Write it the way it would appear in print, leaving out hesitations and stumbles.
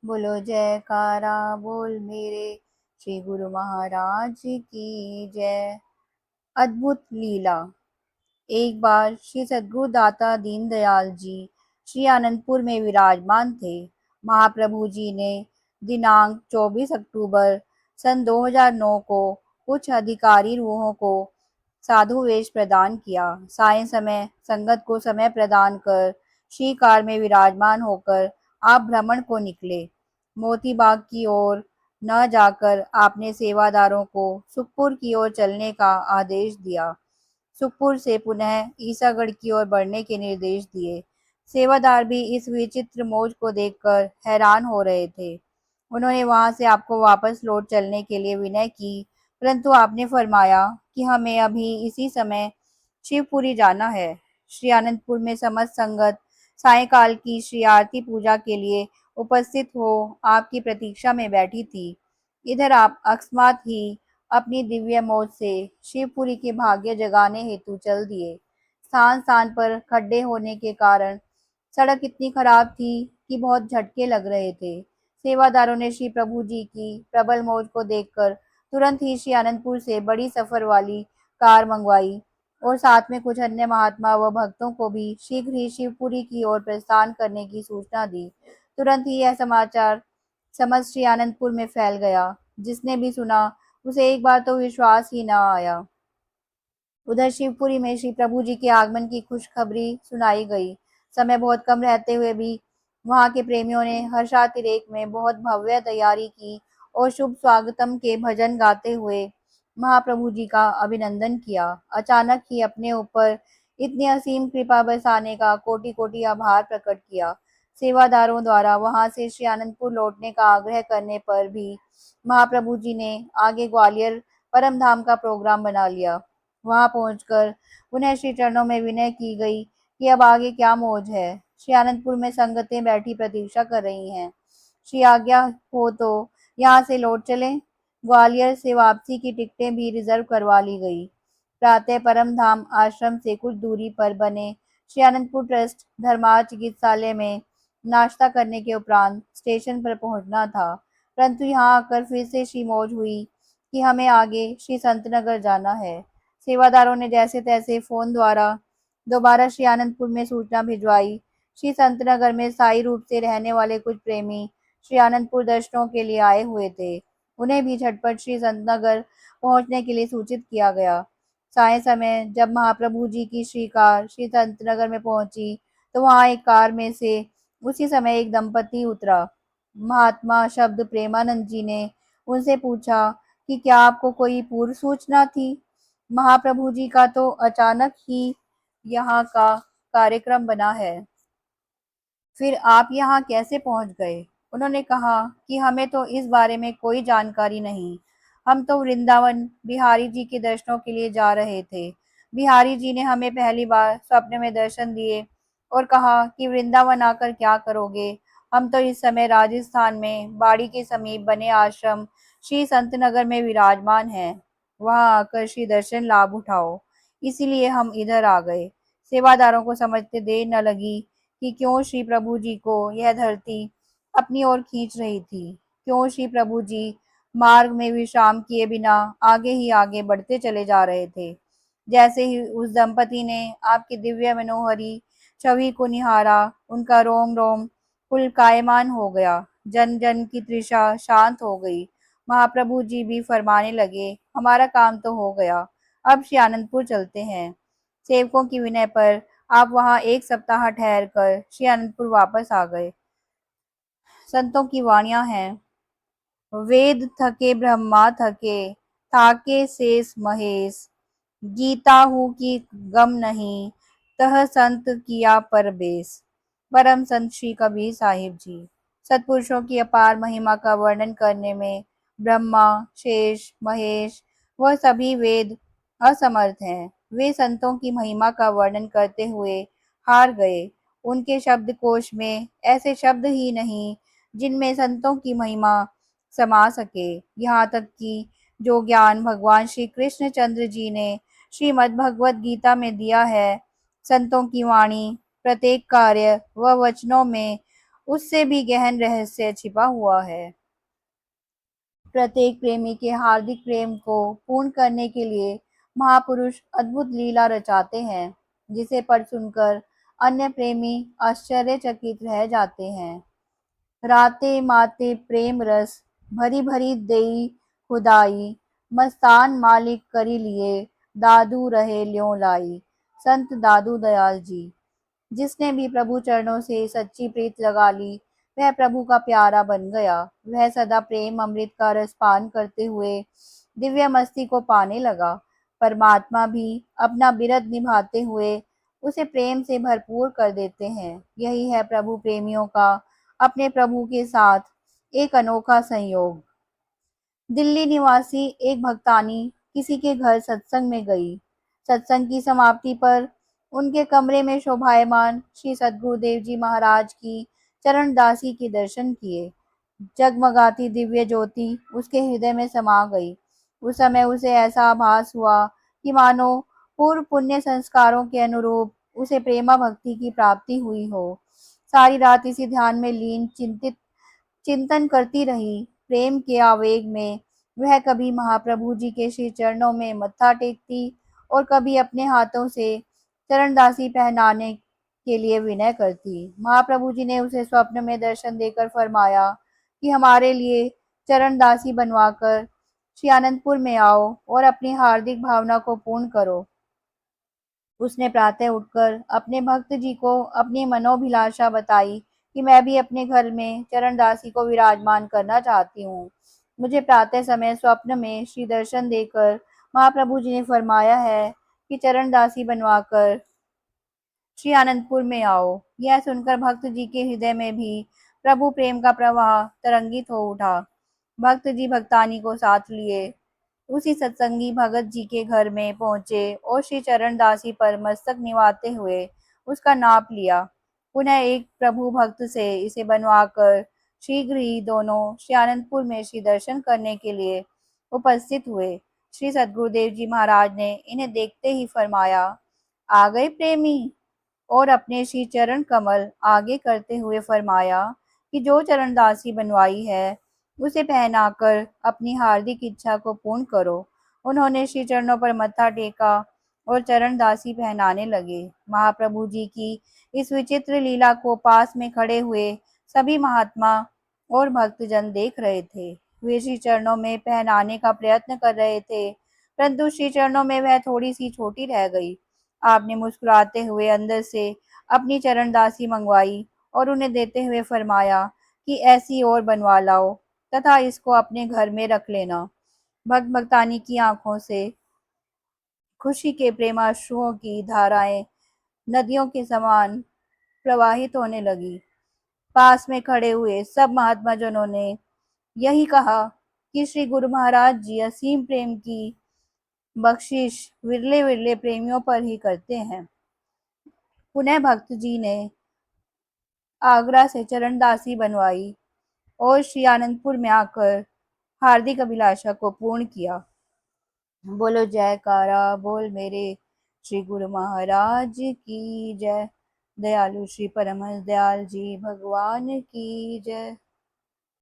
बोलो जयकारा बोल मेरे श्री गुरु महाराज की जय। अद्भुत लीला। एक बार श्री सद्गुरु दाता दीनदयाल जी श्री आनंदपुर में विराजमान थे। महाप्रभु जी ने दिनांक 24 अक्टूबर सन 2009 को कुछ अधिकारी रूहों को साधु वेश प्रदान किया। सायं समय संगत को समय प्रदान कर श्री कार में विराजमान होकर आप भ्रमण को निकले। मोती बाग की ओर न जाकर आपने सेवादारों को सुखपुर की ओर चलने का आदेश दिया। सुखपुर से पुनः ईसागढ़ की ओर बढ़ने के निर्देश दिए। सेवादार भी इस विचित्र मौज को देखकर हैरान हो रहे थे। उन्होंने वहां से आपको वापस लौट चलने के लिए विनय की, परंतु आपने फरमाया कि हमें अभी इसी समय शिवपुरी जाना है। श्री आनंदपुर में समस्त संगत सायंकाल की श्री आरती पूजा के लिए उपस्थित हो आपकी प्रतीक्षा में बैठी थी। इधर आप अकस्मात ही अपनी दिव्य मौज से शिवपुरी के भाग्य जगाने हेतु चल दिए। स्थान स्थान पर खड्डे होने के कारण सड़क इतनी खराब थी कि बहुत झटके लग रहे थे। सेवादारों ने श्री प्रभु जी की प्रबल मौज को देखकर तुरंत ही श्री आनंदपुर से बड़ी सफर वाली कार मंगवाई और साथ में कुछ अन्य महात्मा व भक्तों को भी शीघ्र ही शिवपुरी की ओर प्रस्थान करने की सूचना दी। तुरंत ही यह समाचार समस्त श्री आनंदपुर में फैल गया। जिसने भी सुना उसे एक बार तो विश्वास ही न आया। उधर शिवपुरी में श्री प्रभु जी के आगमन की खुशखबरी सुनाई गई। समय बहुत कम रहते हुए भी वहां के प्रेमियों ने हर्षातिरेक में बहुत भव्य तैयारी की और शुभ स्वागतम के भजन गाते हुए महाप्रभु जी का अभिनंदन किया। अचानक ही अपने ऊपर इतनी असीम कृपा बरसाने का कोटि कोटि आभार प्रकट किया। सेवादारों द्वारा वहां से श्री आनंदपुर लौटने का आग्रह करने पर भी महाप्रभु जी ने आगे ग्वालियर परम धाम का प्रोग्राम बना लिया। वहां पहुंचकर पुनः श्री चरणों में विनय की गई कि अब आगे क्या मौज है। श्री आनंदपुर में संगतें बैठी प्रतीक्षा कर रही हैं। श्री आज्ञा हो तो यहाँ से लौट चलें। ग्वालियर से वापसी की टिकटें भी रिजर्व करवा ली गई। प्रातः परम धाम आश्रम से कुछ दूरी पर बने श्री आनंदपुर ट्रस्ट धर्मार्थ चिकित्सालय में नाश्ता करने के उपरांत स्टेशन पर पहुंचना था, परंतु यहाँ आकर फिर से श्री मौज हुई कि हमें आगे श्री संतनगर जाना है। सेवादारों ने जैसे तैसे फोन द्वारा दोबारा श्री आनंदपुर में सूचना भिजवाई। श्री संतनगर में स्थायी रूप से रहने वाले कुछ प्रेमी श्री आनंदपुर दर्शनों के लिए आए हुए थे। उन्हें भी झटपट श्री संतनगर पहुंचने के लिए सूचित किया गया। साय समय जब महाप्रभु जी की श्री कार श्री संतनगर में पहुंची तो वहां एक कार में से उसी समय एक दंपति उतरा। महात्मा शब्द प्रेमानंद जी ने उनसे पूछा कि क्या आपको कोई पूर्व सूचना थी। महाप्रभु जी का तो अचानक ही यहाँ का कार्यक्रम बना है, फिर आप यहाँ कैसे पहुँच गए। उन्होंने कहा कि हमें तो इस बारे में कोई जानकारी नहीं। हम तो वृंदावन बिहारी जी के दर्शनों के लिए जा रहे थे। बिहारी जी ने हमें पहली बार स्वप्न में दर्शन दिए और कहा कि वृंदावन आकर क्या करोगे। हम तो इस समय राजस्थान में बाड़ी के समीप बने आश्रम श्री संतनगर में विराजमान हैं। वहां आकर श्री दर्शन लाभ उठाओ, इसीलिए हम इधर आ गए। सेवादारों को समझते देर न लगी कि क्यों श्री प्रभु जी को यह धरती अपनी ओर खींच रही थी। क्यों श्री प्रभु जी मार्ग में विश्राम किए बिना आगे ही आगे बढ़ते चले जा रहे थे। जैसे ही उस दंपति ने आपकी दिव्य मनोहरी छवि को निहारा, उनका रोम रोम पुलकायमान हो गया। जन जन की तृषा शांत हो गई। महाप्रभु जी भी फरमाने लगे, हमारा काम तो हो गया, अब श्री आनंदपुर चलते हैं। सेवकों की विनय पर आप वहां एक सप्ताह ठहर कर श्री आनंदपुर वापस आ गए। संतों की वाणियां हैं, वेद थके ब्रह्मा थके, थाके शेष महेश, गीता हूँ की गम नहीं, तह संत किया परबेस। परम संत श्री कबीर साहिब जी। सत्पुरुषों की अपार महिमा का वर्णन करने में ब्रह्मा, शेष, महेश वह सभी वेद असमर्थ हैं। वे संतों की महिमा का वर्णन करते हुए हार गए। उनके शब्दकोश में ऐसे शब्द ही नहीं जिनमें संतों की महिमा समा सके। यहाँ तक कि जो ज्ञान भगवान श्री कृष्ण चंद्र जी ने श्रीमद् भगवत गीता में दिया है, संतों की वाणी प्रत्येक कार्य व वचनों में उससे भी गहन रहस्य छिपा हुआ है। प्रत्येक प्रेमी के हार्दिक प्रेम को पूर्ण करने के लिए महापुरुष अद्भुत लीला रचाते हैं, जिसे पढ़ सुनकर अन्य प्रेमी आश्चर्यचकित रह जाते हैं। राते माते प्रेम रस भरी भरी देई खुदाई, मस्तान मालिक करी लिए, दादू रहे ल्यों लाई। संत दादू दयाल जी। जिसने भी प्रभु चरणों से सच्ची प्रीत लगा ली, वह प्रभु का प्यारा बन गया। वह सदा प्रेम अमृत का रस पान करते हुए दिव्य मस्ती को पाने लगा। परमात्मा भी अपना बिरद निभाते हुए उसे प्रेम से भरपूर कर देते हैं। यही है प्रभु प्रेमियों का अपने प्रभु के साथ एक अनोखा संयोग। दिल्ली निवासी एक भक्तानी किसी के घर सत्संग में गई। सत्संग की समाप्ति पर उनके कमरे में शोभायमान श्री सद्गुरुदेव जी महाराज की चरण दासी के दर्शन किए। जगमगाती दिव्य ज्योति उसके हृदय में समा गई। उस समय उसे ऐसा आभास हुआ कि मानो पूर्व पुण्य संस्कारों के अनुरूप उसे प्रेमा भक्ति की प्राप्ति हुई हो। सारी रात इसी ध्यान में लीन चिंतित चिंतन करती रही। प्रेम के आवेग में वह कभी महाप्रभु जी के श्री चरणों में मत्था टेकती और कभी अपने हाथों से चरणदासी पहनाने के लिए विनय करती। महाप्रभु जी ने उसे स्वप्न में दर्शन देकर फरमाया कि हमारे लिए चरणदासी बनवाकर श्री आनंदपुर में आओ और अपनी हार्दिक भावना को पूर्ण करो। उसने प्रातः उठकर अपने भक्त जी को अपनी मनोभिलाषा बताई कि मैं भी अपने घर में चरणदासी को विराजमान करना चाहती हूँ। मुझे प्रातः समय स्वप्न में श्री दर्शन देकर महाप्रभु जी ने फरमाया है कि चरणदासी बनवाकर श्री आनंदपुर में आओ। यह सुनकर भक्त जी के हृदय में भी प्रभु प्रेम का प्रवाह तरंगित हो उठा। भक्त जी भक्तानी को साथ लिए उसी सत्संगी भगत जी के घर में पहुंचे और श्री चरण दासी पर मस्तक निवाते हुए उसका नाप लिया। पुनः एक प्रभु भक्त से इसे बनवाकर शीघ्र ही दोनों श्री आनंदपुर में श्री दर्शन करने के लिए उपस्थित हुए। श्री सद्गुरुदेव जी महाराज ने इन्हें देखते ही फरमाया, आ गए प्रेमी। और अपने श्री चरण कमल आगे करते हुए फरमाया कि जो चरणदासी बनवाई है उसे पहनाकर अपनी हार्दिक इच्छा को पूर्ण करो। उन्होंने श्री चरणों पर मत्था टेका और चरणदासी पहनाने लगे। महाप्रभु जी की इस विचित्र लीला को पास में खड़े हुए सभी महात्मा और भक्तजन देख रहे थे। वे श्री चरणों में पहनाने का प्रयत्न कर रहे थे, परंतु श्री चरणों में वह थोड़ी सी छोटी रह गई। आपने मुस्कुराते हुए अंदर से अपनी चरणदासी मंगवाई और उन्हें देते हुए फरमाया कि ऐसी और बनवा लाओ तथा इसको अपने घर में रख लेना। भक्त भक्तानी की आंखों से खुशी के प्रेमाश्रुओं की धाराएं नदियों के समान प्रवाहित होने लगी। पास में खड़े हुए सब महात्मा जनों ने यही कहा कि श्री गुरु महाराज जी असीम प्रेम की बख्शिश विरले विरले प्रेमियों पर ही करते हैं। पुनः भक्त जी ने आगरा से चरणदासी बनवाई और श्री आनंदपुर में आकर हार्दिक अभिलाषा को पूर्ण किया। बोलो जयकारा बोल मेरे श्री गुरु महाराज की जय। दयालु श्री परमहंस दयाल जी भगवान की जय।